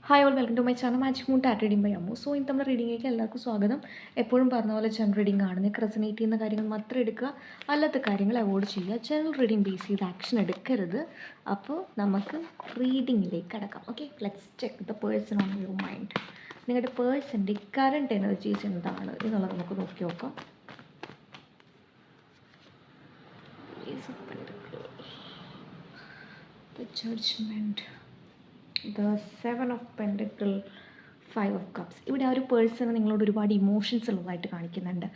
Hi all welcome to my channel magic moon ടാറ്റ് reading by Ammu. So ഇന്ന് നമ്മുടെ റീഡിങ്ങിലേക്ക് എല്ലാവർക്കും സ്വാഗതം. എപ്പോഴും പറഞ്ഞ പോലെ ജനറൽ റീഡിംഗ് ആണ്. നിങ്ങൾക്ക് റെസനേറ്റ് ചെയ്യുന്ന കാര്യങ്ങൾ മാത്രം എടുക്കുക, അല്ലാത്ത കാര്യങ്ങൾ അവോയ്ഡ് ചെയ്യുക. ജനറൽ റീഡിംഗ് ബേസ് ചെയ്ത് ആക്ഷൻ എടുക്കരുത്. അപ്പോൾ നമുക്ക് റീഡിങ്ങിലേക്ക് കിടക്കാം. Okay, let's check the person on your mind. നിങ്ങളുടെ പേഴ്സൻ്റെ കറണ്ട് എനർജീസ് എന്താണ് എന്നുള്ളത് നമുക്ക് നോക്കി നോക്കാം. The Judgment, the Seven of Pentacles, Five of Cups. ഇവിടെ ആ ഒരു പേഴ്സൺ നിങ്ങളോട് ഒരുപാട് ഇമോഷൻസ് ഉള്ളതായിട്ട് കാണിക്കുന്നുണ്ട്.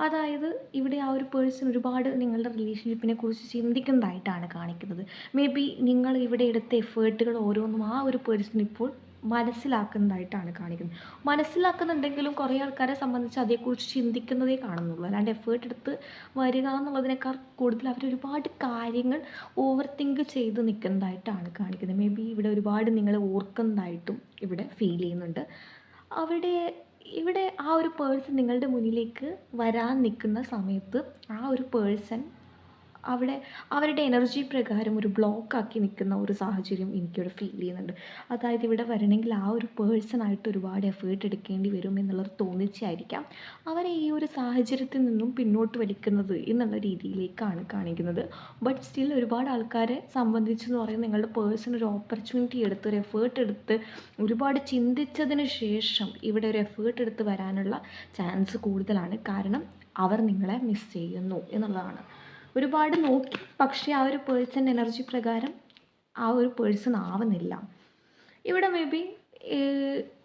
അതായത് ഇവിടെ ആ ഒരു പേഴ്സൺ ഒരുപാട് നിങ്ങളുടെ റിലേഷൻഷിപ്പിനെ കുറിച്ച് ചിന്തിക്കുന്നതായിട്ടാണ് കാണിക്കുന്നത്. മേ ബി നിങ്ങൾ ഇവിടെ എടുത്ത എഫേർട്ടുകൾ ഓരോന്നും ആ ഒരു പേഴ്സൺ ഇപ്പോൾ മനസ്സിലാക്കുന്നതായിട്ടാണ് കാണിക്കുന്നത്. മനസ്സിലാക്കുന്നുണ്ടെങ്കിലും കുറേ ആൾക്കാരെ സംബന്ധിച്ച് അതേക്കുറിച്ച് ചിന്തിക്കുന്നതേ കാണുന്നുള്ളൂ. അല്ലാണ്ട് എഫേർട്ട് എടുത്ത് വരിക എന്നുള്ളതിനേക്കാൾ കൂടുതൽ അവർ ഒരുപാട് കാര്യങ്ങൾ ഓവർ തിങ്ക് ചെയ്ത് നിൽക്കുന്നതായിട്ടാണ് കാണിക്കുന്നത്. മേ ബി ഇവിടെ ഒരുപാട് നിങ്ങളെ ഓർക്കുന്നതായിട്ടും ഇവിടെ ഫീൽ ചെയ്യുന്നുണ്ട്. ഇവിടെ ആ ഒരു പേഴ്സൺ നിങ്ങളുടെ മുന്നിലേക്ക് വരാൻ നിൽക്കുന്ന സമയത്ത് ആ ഒരു പേഴ്സൺ അവിടെ അവരുടെ എനർജി പ്രകാരം ഒരു ബ്ലോക്കാക്കി നിൽക്കുന്ന ഒരു സാഹചര്യം എനിക്കിവിടെ ഫീൽ ചെയ്യുന്നുണ്ട്. അതായത് ഇവിടെ വരണമെങ്കിൽ ആ ഒരു പേഴ്സണായിട്ട് ഒരുപാട് എഫേർട്ട് എടുക്കേണ്ടി വരും എന്നുള്ളത് തോന്നിച്ചായിരിക്കാം അവരെ ഈ ഒരു സാഹചര്യത്തിൽ നിന്നും പിന്നോട്ട് വലിക്കുന്നത് എന്നുള്ള രീതിയിലേക്കാണ് കാണിക്കുന്നത്. ബട്ട് സ്റ്റിൽ ഒരുപാട് ആൾക്കാരെ സംബന്ധിച്ചെന്ന് പറയുന്നത് നിങ്ങളുടെ പേഴ്സൺ ഒരു ഓപ്പർച്യൂണിറ്റി എടുത്ത് ഒരു എഫേർട്ട് എടുത്ത് ഒരുപാട് ചിന്തിച്ചതിന് ശേഷം ഇവിടെ ഒരു എഫേർട്ട് എടുത്ത് വരാനുള്ള ചാൻസ് കൂടുതലാണ്. കാരണം അവർ നിങ്ങളെ മിസ് ചെയ്യുന്നു എന്നുള്ളതാണ്. ഒരുപാട് നോക്കി, പക്ഷേ ആ ഒരു പേഴ്സൺ എനർജി പ്രകാരം ആ ഒരു പേഴ്സൺ ആവുന്നില്ല. ഇവിടെ മേ ബി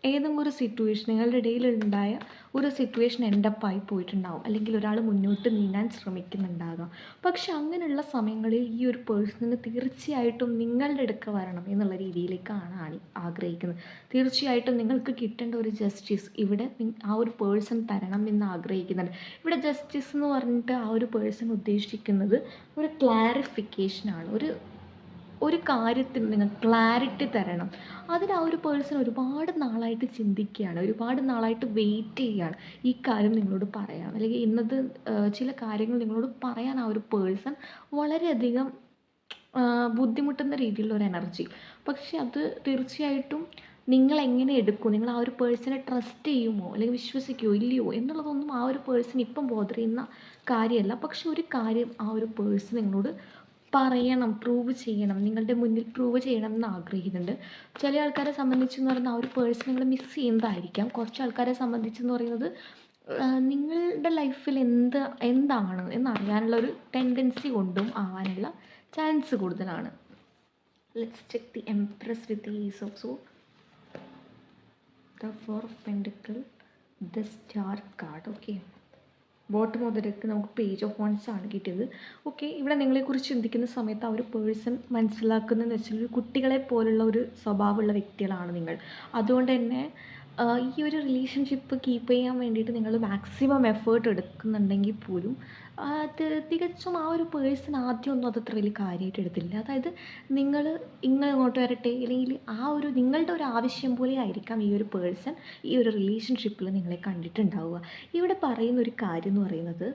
ഏതെങ്കിലും ഒരു സിറ്റുവേഷൻ നിങ്ങളുടെ ഇടയിലുണ്ടായ ഒരു സിറ്റുവേഷൻ എൻഡപ്പായി പോയിട്ടുണ്ടാകും, അല്ലെങ്കിൽ ഒരാൾ മുന്നോട്ട് നീങ്ങാൻ ശ്രമിക്കുന്നുണ്ടാകാം. പക്ഷെ അങ്ങനെയുള്ള സമയങ്ങളിൽ ഈ ഒരു പേഴ്സണിന് തീർച്ചയായിട്ടും നിങ്ങളുടെ അടുക്ക വരണം എന്നുള്ള രീതിയിലേക്കാണ് ആഗ്രഹിക്കുന്നത്. തീർച്ചയായിട്ടും നിങ്ങൾക്ക് കിട്ടേണ്ട ഒരു ജസ്റ്റിസ് ഇവിടെ ആ ഒരു പേഴ്സൺ തരണം എന്ന് ആഗ്രഹിക്കുന്നുണ്ട്. ഇവിടെ ജസ്റ്റിസ് എന്ന് പറഞ്ഞിട്ട് ആ ഒരു പേഴ്സൺ ഉദ്ദേശിക്കുന്നത് ഒരു ക്ലാരിഫിക്കേഷനാണ്. ഒരു കാര്യത്തിന് നിങ്ങൾ ക്ലാരിറ്റി തരണം. അതിന് ആ ഒരു പേഴ്സൺ ഒരുപാട് നാളായിട്ട് ചിന്തിക്കുകയാണ്, ഒരുപാട് നാളായിട്ട് വെയിറ്റ് ചെയ്യുകയാണ് ഈ കാര്യം നിങ്ങളോട് പറയാൻ, അല്ലെങ്കിൽ ഇന്നത് ചില കാര്യങ്ങൾ നിങ്ങളോട് പറയാൻ ആ ഒരു പേഴ്സൺ വളരെയധികം ബുദ്ധിമുട്ടുന്ന രീതിയിലുള്ള ഒരു എനർജി. പക്ഷെ അത് തീർച്ചയായിട്ടും നിങ്ങൾ എങ്ങനെ എടുക്കും, നിങ്ങൾ ആ ഒരു പേഴ്സണെ ട്രസ്റ്റ് ചെയ്യുമോ അല്ലെങ്കിൽ വിശ്വസിക്കുമോ ഇല്ലയോ എന്നുള്ളതൊന്നും ആ ഒരു പേഴ്സൺ ഇപ്പം ബോധർ ചെയ്യുന്ന കാര്യമല്ല. പക്ഷെ ഒരു കാര്യം ആ ഒരു പേഴ്സൺ നിങ്ങളോട് പറയണം, പ്രൂവ് ചെയ്യണം, നിങ്ങളുടെ മുന്നിൽ പ്രൂവ് ചെയ്യണം എന്ന് ആഗ്രഹിക്കുന്നുണ്ട്. ചില ആൾക്കാരെ സംബന്ധിച്ചെന്ന് പറയുന്നത് ആ ഒരു പേഴ്സൺ നിങ്ങൾ മിസ് ചെയ്യുന്നതായിരിക്കാം. കുറച്ച് ആൾക്കാരെ സംബന്ധിച്ചെന്ന് പറയുന്നത് നിങ്ങളുടെ ലൈഫിൽ എന്താണ് എന്നറിയാനുള്ള ഒരു ടെൻഡൻസി കൊണ്ടും ആവാനുള്ള ചാൻസ് കൂടുതലാണ്. Let's check the empress with the ace of sword, the four of pentacle, the star card. Okay, bottom മുതലേക്ക് നമുക്ക് പേജ് ഓഫ് വൺസ് ആണ് കിട്ടിയത്. ഓക്കെ, ഇവിടെ നിങ്ങളെക്കുറിച്ച് ചിന്തിക്കുന്ന സമയത്ത് ആ ഒരു പേഴ്സൺ മനസ്സിലാക്കുന്നതെന്ന് വെച്ചാൽ ഒരു കുട്ടികളെ പോലുള്ള ഒരു സ്വഭാവമുള്ള വ്യക്തികളാണ് നിങ്ങൾ. അതുകൊണ്ട് തന്നെ ഈ ഒരു റിലേഷൻഷിപ്പ് കീപ്പ് ചെയ്യാൻ വേണ്ടിയിട്ട് നിങ്ങൾ മാക്സിമം എഫേർട്ട് എടുക്കുന്നുണ്ടെങ്കിൽ പോലും അത് തികച്ചും ആ ഒരു പേഴ്സൺ ആദ്യമൊന്നും അത് അത്ര വലിയ കാര്യമായിട്ട് എടുത്തില്ല. അതായത് നിങ്ങൾ ഇങ്ങോട്ട് വരട്ടെ, അല്ലെങ്കിൽ ആ ഒരു നിങ്ങളുടെ ഒരു ആവശ്യം പോലെ ആയിരിക്കാം ഈ ഒരു പേഴ്സൺ ഈ ഒരു റിലേഷൻഷിപ്പിൽ നിങ്ങളെ കണ്ടിട്ടുണ്ടാവുക. ഇവിടെ പറയുന്ന ഒരു കാര്യം എന്ന് പറയുന്നത്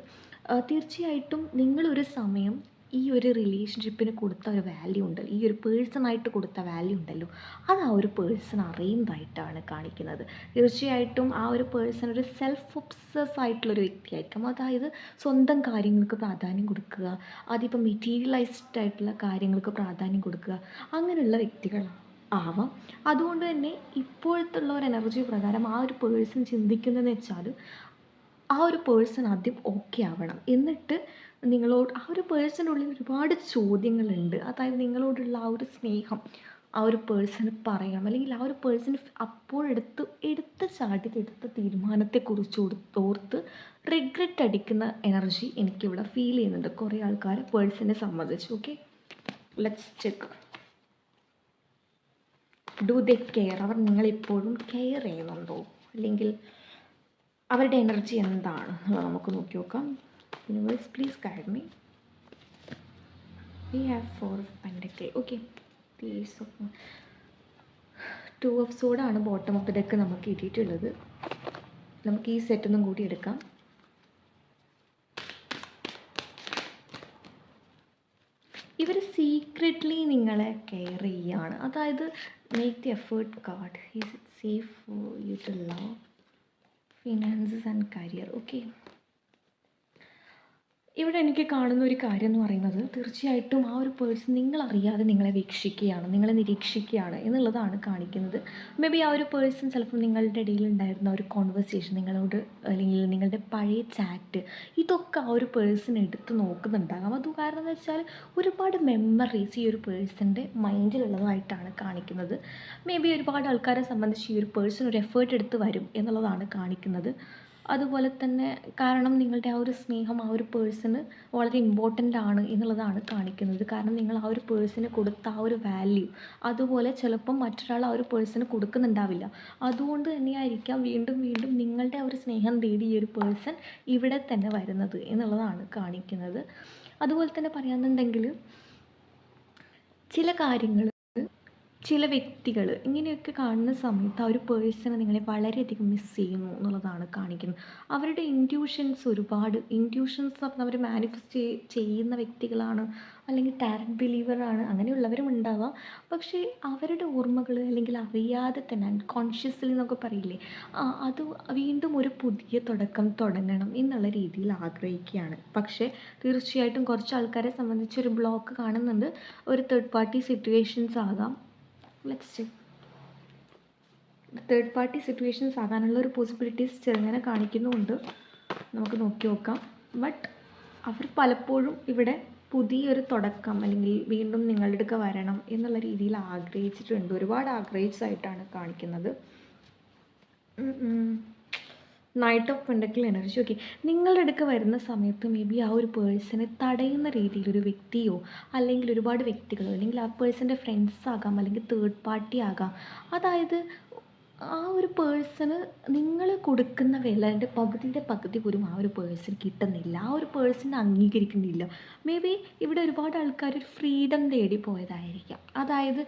തീർച്ചയായിട്ടും നിങ്ങളൊരു സമയം ഈ ഒരു റിലേഷൻഷിപ്പിന് കൊടുത്ത ഒരു വാല്യൂ ഉണ്ട്, ഈ ഒരു പേഴ്സണായിട്ട് കൊടുത്ത വാല്യൂ ഉണ്ടല്ലോ, അത് ആ ഒരു പേഴ്സൺ അറിയുന്നതായിട്ടാണ് കാണിക്കുന്നത്. തീർച്ചയായിട്ടും ആ ഒരു പേഴ്സൺ ഒരു സെൽഫ് ഒബ്സസ് ആയിട്ടുള്ളൊരു വ്യക്തിയായിരിക്കും. അതായത് സ്വന്തം കാര്യങ്ങൾക്ക് പ്രാധാന്യം കൊടുക്കുക, അതിപ്പോൾ മെറ്റീരിയലൈസ്ഡ് ആയിട്ടുള്ള കാര്യങ്ങൾക്ക് പ്രാധാന്യം കൊടുക്കുക, അങ്ങനെയുള്ള വ്യക്തികൾ ആവാം. അതുകൊണ്ട് തന്നെ ഇപ്പോഴത്തെ ഉള്ള ഒരു എനർജി പ്രകാരം ആ ഒരു പേഴ്സൺ ചിന്തിക്കുന്നതെന്ന് വെച്ചാൽ ആ ഒരു പേഴ്സൺ ആദ്യം ഓക്കെ ആവണം, എന്നിട്ട് നിങ്ങളോട് ആ ഒരു പേഴ്സണുള്ളിൽ ഒരുപാട് ചോദ്യങ്ങളുണ്ട്. അതായത് നിങ്ങളോടുള്ള ആ ഒരു സ്നേഹം ആ ഒരു പേഴ്സണ് പറയണം, അല്ലെങ്കിൽ ആ ഒരു പേഴ്സൺ എടുത്ത ചാടി എടുത്ത തീരുമാനത്തെക്കുറിച്ച് ഓർത്ത് റിഗ്രറ്റ് അടിക്കുന്ന എനർജി എനിക്കിവിടെ ഫീൽ ചെയ്യുന്നുണ്ട് കുറേ ആൾക്കാർ പേഴ്സണെ സംബന്ധിച്ച്. Okay, let's check. Do they care? അവർ നിങ്ങളിപ്പോഴും കെയർ ചെയ്യുന്നുണ്ടോ, അല്ലെങ്കിൽ അവരുടെ എനർജി എന്താണ് നമുക്ക് നോക്കി നോക്കാം. Universe please guide me. We have four of pentacle. Okay, peace of two of സോഡാണ് ബോട്ടം ഓഫ് ദ ഡെക്ക് നമുക്ക് കിട്ടിയിട്ടുള്ളത്. നമുക്ക് ഈ സെറ്റൊന്നും കൂടി എടുക്കാം. ഇവർ സീക്രറ്റ്ലി നിങ്ങളെ കെയർ ചെയ്യുകയാണ്. അതായത് make the effort card. Is it safe for you to love, finances and career. Okay, ഇവിടെ എനിക്ക് കാണുന്ന ഒരു കാര്യം എന്ന് പറയുന്നത് തീർച്ചയായിട്ടും ആ ഒരു പേഴ്സൺ നിങ്ങളറിയാതെ നിങ്ങളെ വീക്ഷിക്കുകയാണ്, നിങ്ങളെ നിരീക്ഷിക്കുകയാണ് എന്നുള്ളതാണ് കാണിക്കുന്നത്. മേ ബി ആ ഒരു പേഴ്സൺ ചിലപ്പോൾ നിങ്ങളുടെ ഇടയിൽ ഉണ്ടായിരുന്ന ഒരു കോൺവെർസേഷൻ, നിങ്ങളോട് അല്ലെങ്കിൽ നിങ്ങളുടെ പഴയ ചാറ്റ്, ഇതൊക്കെ ആ ഒരു പേഴ്സൺ എടുത്ത് നോക്കുന്നുണ്ടാകാം. അത് കാരണം എന്ന് വെച്ചാൽ ഒരുപാട് മെമ്മറീസ് ഈ ഒരു പേഴ്സൻ്റെ മൈൻഡിലുള്ളതായിട്ടാണ് കാണിക്കുന്നത്. മേ ബി ഒരുപാട് ആൾക്കാരെ സംബന്ധിച്ച് ഈ ഒരു പേഴ്സൺ ഒരു എഫേർട്ട് എടുത്ത് വരും എന്നുള്ളതാണ് കാണിക്കുന്നത്. അതുപോലെ തന്നെ കാരണം നിങ്ങളുടെ ആ ഒരു സ്നേഹം ആ ഒരു പേഴ്സണ് വളരെ ഇമ്പോർട്ടൻ്റ് ആണ് എന്നുള്ളതാണ് കാണിക്കുന്നത്. കാരണം നിങ്ങൾ ആ ഒരു പേഴ്സണ് കൊടുത്ത ആ ഒരു വാല്യൂ അതുപോലെ ചിലപ്പം മറ്റൊരാൾ ആ ഒരു പേഴ്സണ് കൊടുക്കുന്നുണ്ടാവില്ല. അതുകൊണ്ട് തന്നെയായിരിക്കാം വീണ്ടും വീണ്ടും നിങ്ങളുടെ ആ ഒരു സ്നേഹം തേടി ഈ ഒരു പേഴ്സൺ ഇവിടെ തന്നെ വരുന്നത് എന്നുള്ളതാണ് കാണിക്കുന്നത്. അതുപോലെ തന്നെ പറയാമെന്നുണ്ടെങ്കിൽ ചില കാര്യങ്ങൾ, ചില വ്യക്തികൾ ഇങ്ങനെയൊക്കെ കാണുന്ന സമയത്ത് ആ ഒരു പേഴ്സണെ നിങ്ങളെ വളരെയധികം മിസ് ചെയ്യുന്നു എന്നുള്ളതാണ് കാണിക്കുന്നത്. അവരുടെ ഇൻറ്റ്യൂഷൻസ് അവർ മാനിഫെസ്റ്റ് ചെയ്യുന്ന വ്യക്തികളാണ്, അല്ലെങ്കിൽ ടാരറ്റ് ബിലീവറാണ്, അങ്ങനെയുള്ളവരും ഉണ്ടാവാം. പക്ഷേ അവരുടെ ഓർമ്മകൾ അല്ലെങ്കിൽ അറിയാതെ തന്നെ അൺകോൺഷ്യസ്ലി എന്നൊക്കെ പറയില്ലേ, അത് വീണ്ടും ഒരു പുതിയ തുടങ്ങണം എന്നുള്ള രീതിയിൽ ആഗ്രഹിക്കുകയാണ്. പക്ഷേ തീർച്ചയായിട്ടും കുറച്ച് ആൾക്കാരെ സംബന്ധിച്ച് ഒരു ബ്ലോക്ക് കാണുന്നുണ്ട്. ഒരു തേർഡ് പാർട്ടി സിറ്റുവേഷൻസ് ആകാം. Let's check. Third party situations ആകാനുള്ള ഒരു പോസിബിലിറ്റീസ് ചെറുങ്ങനെ കാണിക്കുന്നുമുണ്ട്. നമുക്ക് നോക്കി നോക്കാം. ബട്ട് അവർ പലപ്പോഴും ഇവിടെ പുതിയൊരു തുടക്കം അല്ലെങ്കിൽ വീണ്ടും നിങ്ങളുടെ അടുക്ക വരണം എന്നുള്ള രീതിയിൽ ആഗ്രഹിച്ചിട്ടുണ്ട്. ഒരുപാട് ആഗ്രഹിച്ചതായിട്ടാണ് കാണിക്കുന്നത്. Knight of pentacle energy. Okay, നിങ്ങളുടെ അടുക്ക വരുന്ന സമയത്ത് മേ ബി ആ ഒരു പേഴ്സണെ തടയുന്ന രീതിയിൽ ഒരു വ്യക്തിയോ അല്ലെങ്കിൽ ഒരുപാട് വ്യക്തികളോ അല്ലെങ്കിൽ ആ പേഴ്സൻ്റെ ഫ്രണ്ട്സ് ആകാം അല്ലെങ്കിൽ തേർഡ് പാർട്ടി ആകാം. അതായത് ആ ഒരു പേഴ്സണ് നിങ്ങൾ കൊടുക്കുന്ന വിലയുടെ പകുതി പോലും ആ ഒരു പേഴ്സൺ കിട്ടുന്നില്ല, ആ ഒരു പേഴ്സൺ അംഗീകരിക്കുന്നില്ല. മേ ബി ഇവിടെ ഒരുപാട് ആൾക്കാർ ഒരു ഫ്രീഡം തേടി പോയതായിരിക്കാം. അതായത്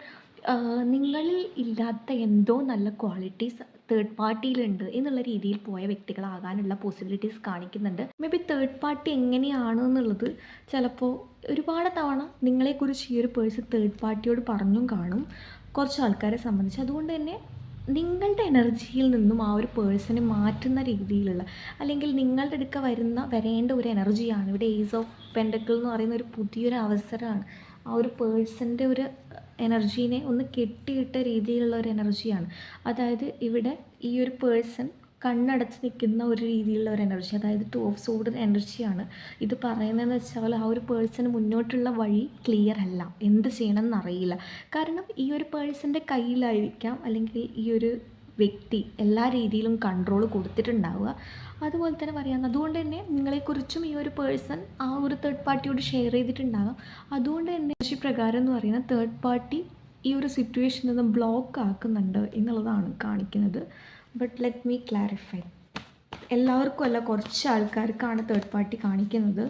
നിങ്ങളിൽ ഇല്ലാത്ത എന്തോ നല്ല ക്വാളിറ്റീസ് തേർഡ് പാർട്ടിയിലുണ്ട് എന്നുള്ള രീതിയിൽ പോയ വ്യക്തികളാകാനുള്ള പോസിബിലിറ്റീസ് കാണിക്കുന്നുണ്ട്. മേ ബി തേർഡ് പാർട്ടി എങ്ങനെയാണ് എന്നുള്ളത് ചിലപ്പോൾ ഒരുപാട് തവണ നിങ്ങളെക്കുറിച്ച് ഈ ഒരു പേഴ്സൺ തേർഡ് പാർട്ടിയോട് പറഞ്ഞും കാണും കുറച്ച് ആൾക്കാരെ സംബന്ധിച്ച്. അതുകൊണ്ട് തന്നെ നിങ്ങളുടെ എനർജിയിൽ നിന്നും ആ ഒരു പേഴ്സണെ മാറ്റുന്ന രീതിയിലുള്ള അല്ലെങ്കിൽ നിങ്ങളുടെ അടുക്ക വരേണ്ട ഒരു എനർജിയാണ് ഇവിടെ ഏസ് ഓഫ് പെൻഡക്കിൾ എന്ന് പറയുന്ന ഒരു പുതിയൊരു അവസരമാണ്. ആ ഒരു പേഴ്സൻ്റെ ഒരു എനർജീനെ ഒന്ന് കെട്ടിയിട്ട രീതിയിലുള്ള ഒരു എനർജിയാണ്. അതായത് ഇവിടെ ഈ ഒരു പേഴ്സൺ കണ്ണടച്ച് നിൽക്കുന്ന ഒരു രീതിയിലുള്ള ഒരു എനർജി, അതായത് ടു ഓഫ് സോർഡ് എനർജിയാണ് ഇത് പറയുന്നതെന്ന് വെച്ചാൽ ആ ഒരു പേഴ്സണ് മുന്നോട്ടുള്ള വഴി ക്ലിയർ അല്ല, എന്ത് ചെയ്യണമെന്ന് അറിയില്ല. കാരണം ഈ ഒരു പേഴ്സൻ്റെ കയ്യിലായിരിക്കാം അല്ലെങ്കിൽ ഈ ഒരു വ്യക്തി എല്ലാ രീതിയിലും കൺട്രോൾ കൊടുത്തിട്ടുണ്ടാവുക. അതുപോലെ തന്നെ പറയാം, അതുകൊണ്ട് തന്നെ നിങ്ങളെക്കുറിച്ചും ഈ ഒരു പേഴ്സൺ ആ ഒരു തേർഡ് പാർട്ടിയോട് ഷെയർ ചെയ്തിട്ടുണ്ടാകാം. അതുകൊണ്ട് തന്നെ പ്രകാരം എന്ന് പറയുന്ന തേർഡ് പാർട്ടി ഈ ഒരു സിറ്റുവേഷനിൽ നിന്ന് ബ്ലോക്ക് ആക്കുന്നുണ്ട് എന്നുള്ളതാണ് കാണിക്കുന്നത്. ബട്ട് ലെറ്റ് മീ ക്ലാരിഫൈ, എല്ലാവർക്കും അല്ല, കുറച്ച് ആൾക്കാർക്കാണ് തേർഡ് പാർട്ടി കാണിക്കുന്നത്.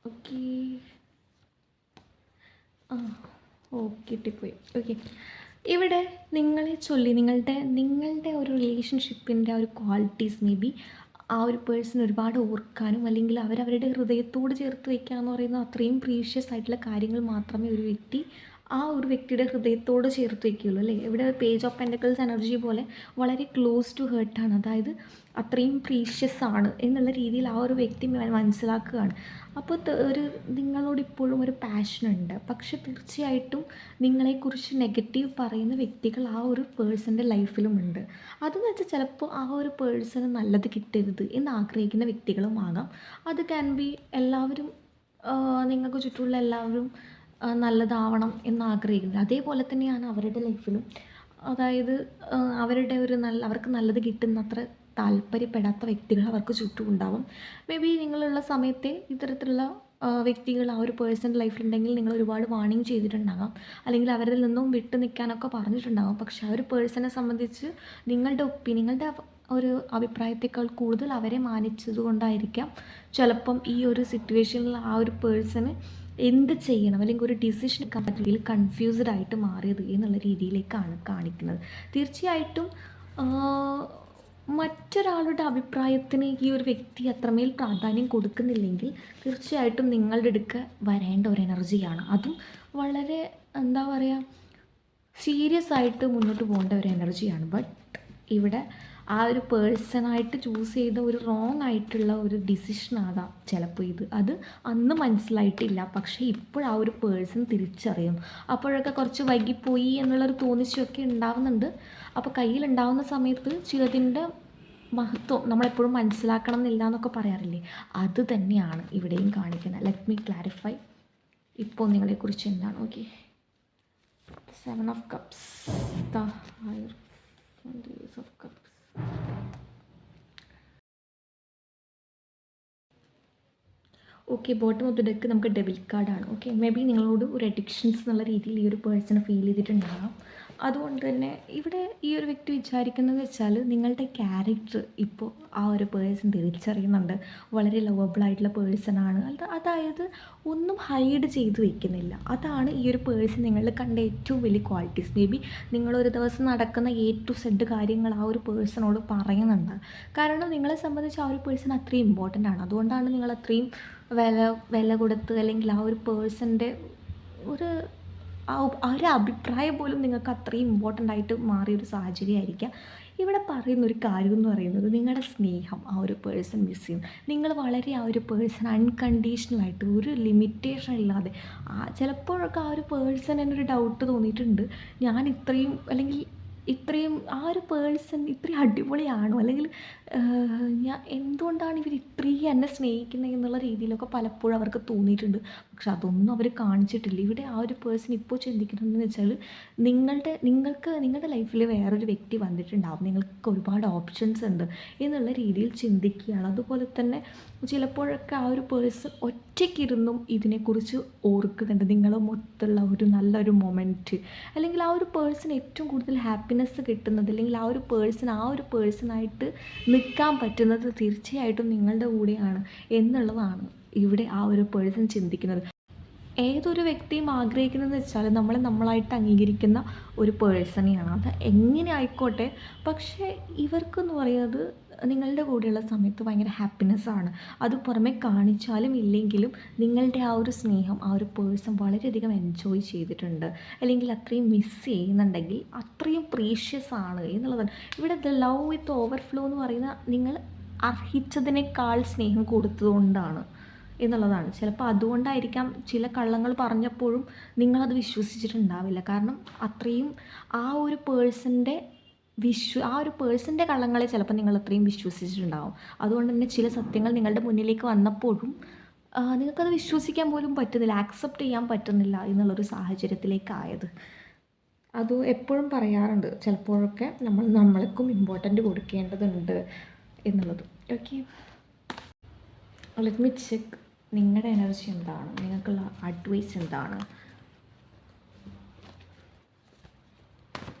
ഓക്കെ, കിട്ടിപ്പോയി. ഓക്കെ, ഇവിടെ നിങ്ങളെ ചൊല്ലി നിങ്ങളുടെ ഒരു റിലേഷൻഷിപ്പിൻ്റെ ആ ഒരു ക്വാളിറ്റീസ് മേ ബി ആ ഒരു പേഴ്സൺ ഒരുപാട് ഓർക്കാനും അല്ലെങ്കിൽ അവരവരുടെ ഹൃദയത്തോട് ചേർത്ത് വയ്ക്കുക എന്ന് പറയുന്ന അത്രയും പ്രീഷ്യസ് ആയിട്ടുള്ള കാര്യങ്ങൾ മാത്രമേ ഒരു വ്യക്തി ആ ഒരു വ്യക്തിയുടെ ഹൃദയത്തോട് ചേർത്ത് വയ്ക്കുകയുള്ളൂ, അല്ലേ? ഇവിടെ പേജ് ഓഫ് പെൻഡക്കിൾസ് എനർജി പോലെ വളരെ ക്ലോസ് ടു ഹേർട്ടാണ്. അതായത് അത്രയും പ്രീഷ്യസ് ആണ് എന്നുള്ള രീതിയിൽ ആ ഒരു വ്യക്തി മനസ്സിലാക്കുകയാണ്. അപ്പോൾ നിങ്ങളോട് ഇപ്പോഴും ഒരു പാഷനുണ്ട്. പക്ഷെ തീർച്ചയായിട്ടും നിങ്ങളെക്കുറിച്ച് നെഗറ്റീവ് പറയുന്ന വ്യക്തികൾ ആ ഒരു പേഴ്സൻ്റെ ലൈഫിലുമുണ്ട്. അതെന്ന് വെച്ചാൽ ചിലപ്പോൾ ആ ഒരു പേഴ്സണ് നല്ലത് കിട്ടരുത് എന്ന് ആഗ്രഹിക്കുന്ന വ്യക്തികളും ആകാം. അത് ക്യാൻ ബി എല്ലാവരും, നിങ്ങൾക്ക് ചുറ്റുമുള്ള എല്ലാവരും നല്ലതാവണം എന്നാഗ്രഹിക്കുന്നത്. അതേപോലെ തന്നെയാണ് അവരുടെ ലൈഫിലും. അതായത് അവർക്ക് നല്ലത് കിട്ടുന്നത്ര താല്പര്യപ്പെടാത്ത വ്യക്തികൾ അവർക്ക് ചുറ്റും ഉണ്ടാവും. മേ ബി നിങ്ങളുള്ള സമയത്തെ ഇത്തരത്തിലുള്ള വ്യക്തികൾ ആ ഒരു പേഴ്സൻ്റെ ലൈഫിലുണ്ടെങ്കിൽ നിങ്ങൾ ഒരുപാട് വാർണിംഗ് ചെയ്തിട്ടുണ്ടാകാം, അല്ലെങ്കിൽ അവരിൽ നിന്നും വിട്ടു നിൽക്കാനൊക്കെ പറഞ്ഞിട്ടുണ്ടാകും. പക്ഷെ ആ ഒരു പേഴ്സണെ സംബന്ധിച്ച് നിങ്ങളുടെ ഒരു അഭിപ്രായത്തേക്കാൾ കൂടുതൽ അവരെ മാനിച്ചതുകൊണ്ടായിരിക്കാം ചിലപ്പം ഈ ഒരു സിറ്റുവേഷനിൽ ആ ഒരു പേഴ്സണ് എന്ത് ചെയ്യണം അല്ലെങ്കിൽ ഒരു ഡിസിഷൻ എടുക്കാൻ പറ്റില്ല, കൺഫ്യൂസ്ഡ് ആയിട്ട് മാറിയത് എന്നുള്ള രീതിയിലേക്കാണ് കാണിക്കുന്നത്. തീർച്ചയായിട്ടും മറ്റൊരാളുടെ അഭിപ്രായത്തിന് ഈ ഒരു വ്യക്തി അത്രമേൽ പ്രാധാന്യം കൊടുക്കുന്നില്ലെങ്കിൽ തീർച്ചയായിട്ടും നിങ്ങളുടെ അടുക്ക വരേണ്ട ഒരു എനർജിയാണ്. അതും വളരെ എന്താ പറയുക, സീരിയസ് ആയിട്ട് മുന്നോട്ട് പോകേണ്ട ഒരു എനർജിയാണ്. ബട്ട് ഇവിടെ ആ ഒരു പേഴ്സണായിട്ട് ചൂസ് ചെയ്ത ഒരു റോങ് ആയിട്ടുള്ള ഒരു ഡിസിഷനാകാം ചിലപ്പോൾ ഇത്. അത് അന്ന് മനസ്സിലായിട്ടില്ല, പക്ഷേ ഇപ്പോൾ ആ ഒരു പേഴ്സൺ തിരിച്ചറിയും. അപ്പോഴൊക്കെ കുറച്ച് വൈകിപ്പോയി എന്നുള്ളൊരു തോന്നിച്ചൊക്കെ ഉണ്ടാവുന്നുണ്ട്. അപ്പോൾ കയ്യിലുണ്ടാവുന്ന സമയത്ത് ചിലതിൻ്റെ മഹത്വം നമ്മളെപ്പോഴും മനസ്സിലാക്കണം എന്നില്ല എന്നൊക്കെ പറയാറില്ലേ, അത് തന്നെയാണ് ഇവിടെയും കാണിക്കുന്നത്. ലെറ്റ് മീ ക്ലാരിഫൈ ഇപ്പോൾ നിങ്ങളെക്കുറിച്ച് എന്താണ്. Okay, 7 of Cups, the higher and the Ace of Cups. Okay, bottom of the deck നമുക്ക് ഡെബിൾ കാർഡാണ്. ഓക്കെ, മേ ബി നിങ്ങളോട് ഒരു അഡിക്ഷൻസ് എന്നുള്ള രീതിയിൽ ഈ ഒരു പേഴ്സണെ ഫീൽ ചെയ്തിട്ടുണ്ടാകാം. അതുകൊണ്ട് തന്നെ ഇവിടെ ഈ ഒരു വ്യക്തി വിചാരിക്കുന്നത് വെച്ചാൽ നിങ്ങളുടെ ക്യാരക്ടർ ഇപ്പോൾ ആ ഒരു പേഴ്സൺ തിരിച്ചറിയുന്നുണ്ട്. വളരെ ലവബിളായിട്ടുള്ള പേഴ്സണാണ്. അതായത് ഒന്നും ഹൈഡ് ചെയ്ത് വയ്ക്കുന്നില്ല. അതാണ് ഈ ഒരു പേഴ്സൺ നിങ്ങളിൽ കണ്ട ഏറ്റവും വലിയ ക്വാളിറ്റീസ്. മേ ബി നിങ്ങളൊരു ദിവസം നടക്കുന്ന A to Z കാര്യങ്ങൾ ആ ഒരു പേഴ്സണോട് പറയുന്നുണ്ട്. കാരണം നിങ്ങളെ സംബന്ധിച്ച് ആ ഒരു പേഴ്സൺ അത്രയും ഇമ്പോർട്ടൻ്റ് ആണ്. അതുകൊണ്ടാണ് നിങ്ങൾ അത്രയും വില കൊടുത്ത്, അല്ലെങ്കിൽ ആ ഒരു പേഴ്സൻ്റെ ഒരു ആ ഒരു അഭിപ്രായം പോലും നിങ്ങൾക്ക് അത്രയും ഇമ്പോർട്ടൻ്റ് ആയിട്ട് മാറിയൊരു സാഹചര്യമായിരിക്കാം. ഇവിടെ പറയുന്നൊരു കാര്യം എന്ന് പറയുന്നത് നിങ്ങളുടെ സ്നേഹം ആ ഒരു പേഴ്സൺ മിസ് ചെയ്യും. നിങ്ങൾ വളരെ ആ ഒരു പേഴ്സൺ അൺകണ്ടീഷണലായിട്ട് ഒരു ലിമിറ്റേഷൻ ഇല്ലാതെ ചിലപ്പോഴൊക്കെ ആ ഒരു പേഴ്സൺ എന്നൊരു ഡൗട്ട് തോന്നിയിട്ടുണ്ട്, ഞാൻ ഇത്രയും അല്ലെങ്കിൽ ഇത്രയും ആ ഒരു പേഴ്സൺ ഇത്രയും അടിപൊളിയാണോ, അല്ലെങ്കിൽ ഞാൻ എന്തുകൊണ്ടാണ് ഇവർ ഇത്രയും എന്നെ സ്നേഹിക്കുന്നത് എന്നുള്ള രീതിയിലൊക്കെ പലപ്പോഴും അവർക്ക് തോന്നിയിട്ടുണ്ട്. പക്ഷെ അതൊന്നും അവർ കാണിച്ചിട്ടില്ല. ഇവിടെ ആ ഒരു പേഴ്സൺ ഇപ്പോൾ ചിന്തിക്കുന്നതെന്ന് വെച്ചാൽ നിങ്ങളുടെ ലൈഫിൽ വേറൊരു വ്യക്തി വന്നിട്ടുണ്ടാവും, നിങ്ങൾക്ക് ഒരുപാട് ഓപ്ഷൻസ് ഉണ്ട് എന്നുള്ള രീതിയിൽ ചിന്തിക്കുകയാണ്. അതുപോലെ തന്നെ ചിലപ്പോഴൊക്കെ ആ ഒരു പേഴ്സൺ ഒറ്റയ്ക്കിരുന്നും ഇതിനെക്കുറിച്ച് ഓർക്കുന്നുണ്ട്, നിങ്ങളെ മൊത്തമുള്ള ഒരു നല്ലൊരു മൊമെൻറ്റ്, അല്ലെങ്കിൽ ആ ഒരു പേഴ്സൺ ഏറ്റവും കൂടുതൽ ഹാപ്പിനെസ് കിട്ടുന്നത്, അല്ലെങ്കിൽ ആ ഒരു പേഴ്സണായിട്ട് നിൽക്കാൻ പറ്റുന്നത് തീർച്ചയായിട്ടും നിങ്ങളുടെ കൂടെയാണ് എന്നുള്ളതാണ് ഇവിടെ ആ ഒരു പേഴ്സൺ ചിന്തിക്കുന്നത്. ഏതൊരു വ്യക്തിയും ആഗ്രഹിക്കുന്നതെന്ന് വെച്ചാൽ നമ്മളായിട്ട് അംഗീകരിക്കുന്ന ഒരു പേഴ്സണെയാണ്. അത് എങ്ങനെ ആയിക്കോട്ടെ, പക്ഷേ ഇവർക്കെന്ന് പറയുന്നത് നിങ്ങളുടെ കൂടെയുള്ള സമയത്ത് ഭയങ്കര ഹാപ്പിനെസ്സാണ്. അത് പുറമെ കാണിച്ചാലും ഇല്ലെങ്കിലും നിങ്ങളുടെ ആ ഒരു സ്നേഹം ആ ഒരു പേഴ്സൺ വളരെയധികം എൻജോയ് ചെയ്തിട്ടുണ്ട്, അല്ലെങ്കിൽ അത്രയും മിസ് ചെയ്യുന്നുണ്ടെങ്കിൽ അത്രയും പ്രീഷ്യസ് ആണ് എന്നുള്ളതാണ്. ഇവിടെ ദ ലവ് വിത്ത് ഓവർഫ്ലോ എന്ന് പറയുന്ന നിങ്ങൾ അർഹിച്ചതിനേക്കാൾ സ്നേഹം കൊടുത്തതുകൊണ്ടാണ് എന്നുള്ളതാണ്. ചിലപ്പോൾ അതുകൊണ്ടായിരിക്കാം ചില കള്ളങ്ങൾ പറഞ്ഞപ്പോഴും നിങ്ങളത് വിശ്വസിച്ചിട്ടുണ്ടാവില്ല. കാരണം അത്രയും ആ ഒരു പേഴ്സൻ്റെ കള്ളങ്ങളെ ചിലപ്പോൾ നിങ്ങൾ അത്രയും വിശ്വസിച്ചിട്ടുണ്ടാവും. അതുകൊണ്ട് തന്നെ ചില സത്യങ്ങൾ നിങ്ങളുടെ മുന്നിലേക്ക് വന്നപ്പോഴും നിങ്ങൾക്കത് വിശ്വസിക്കാൻ പോലും പറ്റുന്നില്ല, ആക്സെപ്റ്റ് ചെയ്യാൻ പറ്റുന്നില്ല എന്നുള്ളൊരു സാഹചര്യത്തിലേക്കായത്. അത് എപ്പോഴും പറയാറുണ്ട്, ചിലപ്പോഴൊക്കെ നമ്മൾക്കും ഇമ്പോർട്ടൻ്റ് കൊടുക്കേണ്ടതുണ്ട് എന്നുള്ളത്. ഓക്കെ, ലെറ്റ് മീ ചെക്ക് നിങ്ങളുടെ എനർജി എന്താണ്, നിങ്ങൾക്കുള്ള അഡ്വൈസ് എന്താണ്.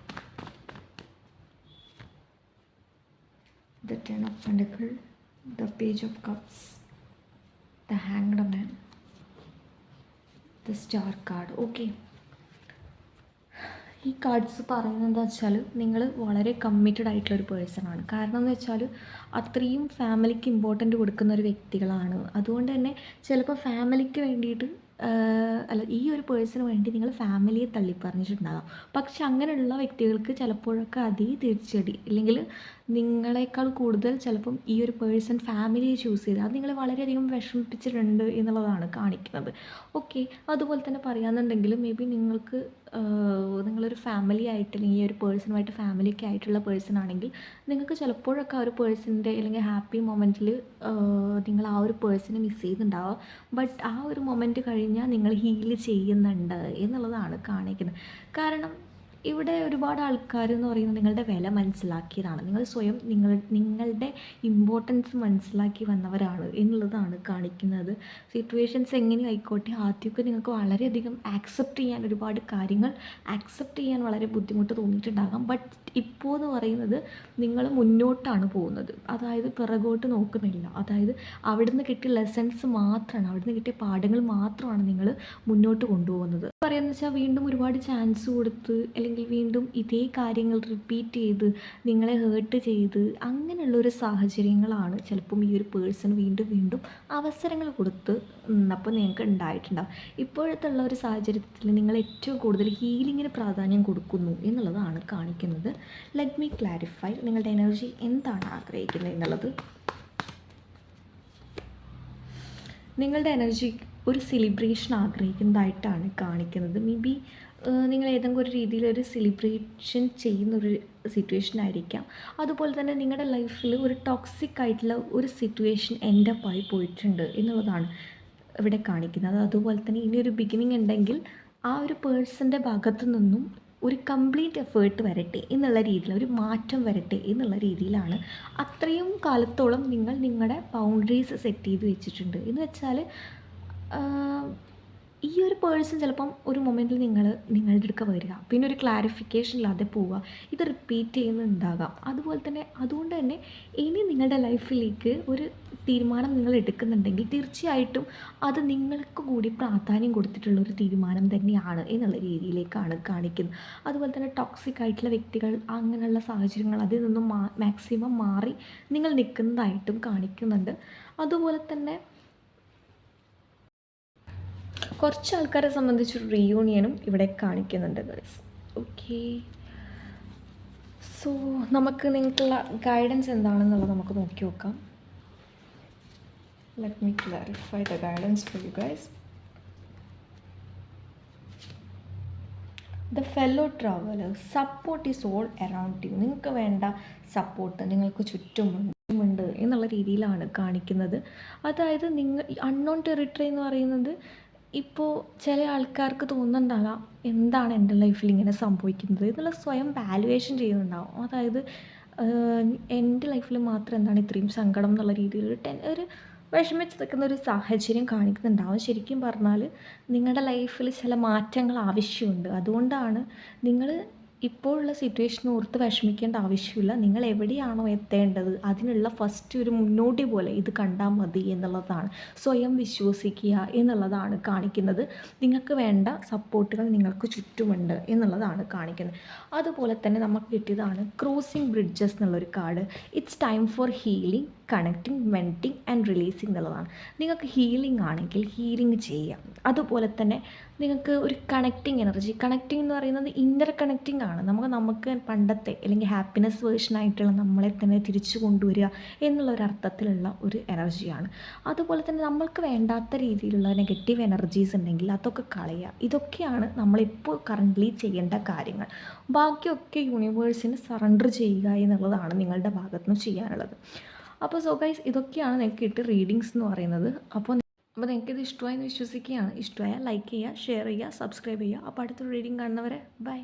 The 10 of Pentacles, the Page of Cups, the Hanged Man, the Star card. Okay, ഈ കാർഡ്സ് പറയുന്നത് എന്താ വെച്ചാൽ നിങ്ങൾ വളരെ കമ്മിറ്റഡ് ആയിട്ടുള്ളൊരു പേഴ്സണാണ്. കാരണം എന്ന് വെച്ചാൽ അത്രയും ഫാമിലിക്ക് ഇമ്പോർട്ടൻ്റ് കൊടുക്കുന്ന ഒരു വ്യക്തികളാണ്. അതുകൊണ്ട് തന്നെ ചിലപ്പോൾ ഫാമിലിക്ക് വേണ്ടിയിട്ട് ഈ ഒരു പേഴ്സണിന് വേണ്ടി നിങ്ങൾ ഫാമിലിയെ തള്ളിപ്പറഞ്ഞിട്ടുണ്ടാകാം. പക്ഷെ അങ്ങനെയുള്ള വ്യക്തികൾക്ക് ചിലപ്പോഴൊക്കെ അതേ തിരിച്ചടി, അല്ലെങ്കിൽ നിങ്ങളെക്കാൾ കൂടുതൽ ചിലപ്പം ഈ ഒരു പേഴ്സൺ ഫാമിലിയെ ചൂസ് ചെയ്ത് അത് നിങ്ങളെ വളരെയധികം വിഷമിപ്പിച്ചിട്ടുണ്ട് എന്നുള്ളതാണ് കാണിക്കുന്നത്. ഓക്കെ, അതുപോലെ തന്നെ പറയാമെന്നുണ്ടെങ്കിൽ മേ ബി നിങ്ങളൊരു ഫാമിലി ആയിട്ട്, അല്ലെങ്കിൽ ഈ ഒരു പേഴ്സണുമായിട്ട് ഫാമിലിയൊക്കെ ആയിട്ടുള്ള പേഴ്സൺ ആണെങ്കിൽ നിങ്ങൾക്ക് ചിലപ്പോഴൊക്കെ ആ ഒരു പേഴ്സണിൻ്റെ അല്ലെങ്കിൽ ഹാപ്പി മൊമെൻറ്റിൽ നിങ്ങൾ ആ ഒരു പേഴ്സണെ മിസ് ചെയ്യുന്നുണ്ടാവുക. ബട്ട് ആ ഒരു മൊമെൻറ്റ് കഴിഞ്ഞാൽ നിങ്ങൾ ഹീൽ ചെയ്യുന്നുണ്ട് എന്നുള്ളതാണ് കാണിക്കുന്നത്. കാരണം ഇവിടെ ഒരുപാട് ആൾക്കാർ എന്ന് പറയുന്നത് നിങ്ങളുടെ വില മനസ്സിലാക്കിയതാണ്, നിങ്ങൾ സ്വയം നിങ്ങളുടെ ഇമ്പോർട്ടൻസ് മനസ്സിലാക്കി വന്നവരാണ് എന്നുള്ളതാണ് കാണിക്കുന്നത്. സിറ്റുവേഷൻസ് എങ്ങനെയും ആയിക്കോട്ടെ, ആദ്യമൊക്കെ നിങ്ങൾക്ക് വളരെയധികം ആക്സെപ്റ്റ് ചെയ്യാൻ, ഒരുപാട് കാര്യങ്ങൾ ആക്സെപ്റ്റ് ചെയ്യാൻ വളരെ ബുദ്ധിമുട്ട് തോന്നിയിട്ടുണ്ടാകാം. ബട്ട് ഇപ്പോൾ എന്ന് പറയുന്നത് നിങ്ങൾ മുന്നോട്ടാണ് പോകുന്നത്, അതായത് പിറകോട്ട് നോക്കുന്നില്ല. അതായത് അവിടുന്ന് കിട്ടിയ ലെസൺസ് മാത്രമാണ്, അവിടുന്ന് കിട്ടിയ പാഠങ്ങൾ മാത്രമാണ് നിങ്ങൾ മുന്നോട്ട് കൊണ്ടുപോകുന്നത്. പറയുന്നത് വെച്ചാൽ വീണ്ടും ഒരുപാട് ചാൻസ് കൊടുത്ത്, അല്ലെങ്കിൽ അല്ലെങ്കിൽ വീണ്ടും ഇതേ കാര്യങ്ങൾ റിപ്പീറ്റ് ചെയ്ത് നിങ്ങളെ ഹേർട്ട് ചെയ്ത് അങ്ങനെയുള്ളൊരു സാഹചര്യങ്ങളാണ് ചിലപ്പം ഈ ഒരു പേഴ്സൺ വീണ്ടും വീണ്ടും അവസരങ്ങൾ കൊടുത്ത് അപ്പോൾ നിങ്ങൾക്ക് ഉണ്ടായിട്ടുണ്ടാവും. ഇപ്പോഴത്തെ ഉള്ള ഒരു സാഹചര്യത്തിൽ നിങ്ങൾ ഏറ്റവും കൂടുതൽ ഹീലിങ്ങിന് പ്രാധാന്യം കൊടുക്കുന്നു എന്നുള്ളതാണ് കാണിക്കുന്നത്. ലെറ്റ് മീ ക്ലാരിഫൈ നിങ്ങളുടെ എനർജി എന്താണ് ആഗ്രഹിക്കുന്നത് എന്നുള്ളത്. നിങ്ങളുടെ എനർജി ഒരു സെലിബ്രേഷൻ ആഗ്രഹിക്കുന്നതായിട്ടാണ് കാണിക്കുന്നത്. മേ ബി നിങ്ങൾ ഏതെങ്കിലും ഒരു രീതിയിൽ ഒരു സെലിബ്രേഷൻ ചെയ്യുന്നൊരു സിറ്റുവേഷൻ ആയിരിക്കാം. അതുപോലെ തന്നെ നിങ്ങളുടെ ലൈഫിൽ ഒരു ടോക്സിക് ആയിട്ടുള്ള ഒരു സിറ്റുവേഷൻ എൻഡപ്പായി പോയിട്ടുണ്ട് എന്നുള്ളതാണ് ഇവിടെ കാണിക്കുന്നത്. അതുപോലെ തന്നെ ഇനിയൊരു ബിഗിനിങ് ഉണ്ടെങ്കിൽ ആ ഒരു പേഴ്സൻ്റെ ഭാഗത്തു നിന്നും ഒരു കംപ്ലീറ്റ് എഫേർട്ട് വരട്ടെ എന്നുള്ള രീതിയിൽ, ഒരു മാറ്റം വരട്ടെ എന്നുള്ള രീതിയിലാണ്. അത്രയും കാലത്തോളം നിങ്ങൾ നിങ്ങളുടെ ബൗണ്ടറീസ് സെറ്റ് ചെയ്ത് വെച്ചിട്ടുണ്ട് എന്ന് വെച്ചാൽ ഈ ഒരു പേഴ്സൺ ചിലപ്പം ഒരു മൊമെൻറ്റിൽ നിങ്ങളുടെ അടുക്ക വരിക, പിന്നെ ഒരു ക്ലാരിഫിക്കേഷൻ ഇല്ലാതെ പോവുക, ഇത് റിപ്പീറ്റ് ചെയ്യുന്നുണ്ടാകാം. അതുപോലെ തന്നെ അതുകൊണ്ട് തന്നെ ഇനി നിങ്ങളുടെ ലൈഫിലേക്ക് ഒരു തീരുമാനം നിങ്ങൾ എടുക്കുന്നുണ്ടെങ്കിൽ തീർച്ചയായിട്ടും അത് നിങ്ങൾക്ക് കൂടി പ്രാധാന്യം കൊടുത്തിട്ടുള്ളൊരു തീരുമാനം തന്നെയാണ് എന്നുള്ള രീതിയിലേക്കാണ് കാണിക്കുന്നത്. അതുപോലെ തന്നെ ടോക്സിക് ആയിട്ടുള്ള വ്യക്തികൾ, അങ്ങനെയുള്ള സാഹചര്യങ്ങൾ അതിൽ നിന്നും മാക്സിമം മാറി നിങ്ങൾ നിൽക്കുന്നതായിട്ടും കാണിക്കുന്നുണ്ട്. അതുപോലെ തന്നെ കുറച്ച് ആൾക്കാരെ സംബന്ധിച്ചൊരു റീയൂണിയനും ഇവിടെ കാണിക്കുന്നുണ്ട് ഗൈസ്. ഓക്കെ, സോ നമുക്ക് നിങ്ങൾക്കുള്ള ഗൈഡൻസ് എന്താണെന്നുള്ളത് നമുക്ക് നോക്കി നോക്കാം. Let me clarify the guidance for you guys. The fellow traveller, support is all around U. നിങ്ങൾക്ക് വേണ്ട സപ്പോർട്ട് നിങ്ങൾക്ക് ചുറ്റുമുണ്ട് എന്നുള്ള രീതിയിലാണ് കാണിക്കുന്നത്. അതായത് നിങ്ങൾ അൺനോൺ ടെറിട്ടറി എന്ന് പറയുന്നത് ഇപ്പോൾ ചില ആൾക്കാർക്ക് തോന്നുന്നുണ്ടാകാം എന്താണ് എൻ്റെ ലൈഫിൽ ഇങ്ങനെ സംഭവിക്കുന്നത് എന്നുള്ള സ്വയം വാല്യുവേഷൻ ചെയ്യുന്നുണ്ടാവും. അതായത് എൻ്റെ ലൈഫിൽ മാത്രം എന്താണ് ഇത്രയും സങ്കടം എന്നുള്ള രീതിയിൽ ഒരു വിഷമിച്ച് നിൽക്കുന്ന ഒരു സാഹചര്യം കാണിക്കുന്നുണ്ടാവും. ശരിക്കും പറഞ്ഞാൽ നിങ്ങളുടെ ലൈഫിൽ ചില മാറ്റങ്ങൾ ആവശ്യമുണ്ട്. അതുകൊണ്ടാണ് നിങ്ങൾ ഇപ്പോഴുള്ള സിറ്റുവേഷൻ ഓർത്ത് വിഷമിക്കേണ്ട ആവശ്യമില്ല. നിങ്ങൾ എവിടെയാണോ എത്തേണ്ടത് അതിനുള്ള ഫസ്റ്റ് ഒരു മുന്നോടി പോലെ ഇത് കണ്ടാൽ മതി എന്നുള്ളതാണ്. സ്വയം വിശ്വസിക്കുക എന്നുള്ളതാണ് കാണിക്കുന്നത്. നിങ്ങൾക്ക് വേണ്ട സപ്പോർട്ടുകൾ നിങ്ങൾക്ക് ചുറ്റുമുണ്ട് എന്നുള്ളതാണ് കാണിക്കുന്നത്. അതുപോലെ തന്നെ നമുക്ക് കിട്ടിയതാണ് ക്രോസിങ് ബ്രിഡ്ജസ് എന്നുള്ളൊരു card. It's time for healing, connecting, venting and releasing എന്നുള്ളതാണ്. നിങ്ങൾക്ക് ഹീലിംഗ് ആണെങ്കിൽ ഹീലിംഗ് ചെയ്യാം. അതുപോലെ തന്നെ നിങ്ങൾക്ക് ഒരു കണക്റ്റിംഗ് എനർജി, കണക്റ്റിംഗ് എന്ന് പറയുന്നത് ഇന്നർ കണക്റ്റിംഗ് ആണ്. നമുക്ക് പണ്ടത്തെ അല്ലെങ്കിൽ ഹാപ്പിനെസ് വേർഷനായിട്ടുള്ള നമ്മളെ തന്നെ തിരിച്ചു കൊണ്ടുവരിക എന്നുള്ളൊരർത്ഥത്തിലുള്ള ഒരു എനർജിയാണ്. അതുപോലെ തന്നെ നമ്മൾക്ക് വേണ്ടാത്ത രീതിയിലുള്ള നെഗറ്റീവ് എനർജീസ് ഉണ്ടെങ്കിൽ അതൊക്കെ കളയുക. ഇതൊക്കെയാണ് നമ്മളിപ്പോൾ കറൻ്റ്ലി ചെയ്യേണ്ട കാര്യങ്ങൾ. ബാക്കിയൊക്കെ യൂണിവേഴ്സിന് സറണ്ടർ ചെയ്യുക എന്നുള്ളതാണ് നിങ്ങളുടെ ഭാഗത്തുനിന്ന് ചെയ്യാനുള്ളത്. അപ്പോൾ സോ ഗൈസ്, ഇതൊക്കെയാണ് നിങ്ങൾക്ക് കിട്ടിയ റീഡിങ്സ് എന്ന് പറയുന്നത്. അപ്പോൾ നിങ്ങൾക്കിത് ഇഷ്ടമായെന്ന് വിശ്വസിക്കുകയാണ്. ഇഷ്ടമായാൽ ലൈക്ക് ചെയ്യുക, ഷെയർ ചെയ്യുക, സബ്സ്ക്രൈബ് ചെയ്യുക. അപ്പോൾ അടുത്തൊരു റീഡിങ് കാണുന്നവരെ ബൈ.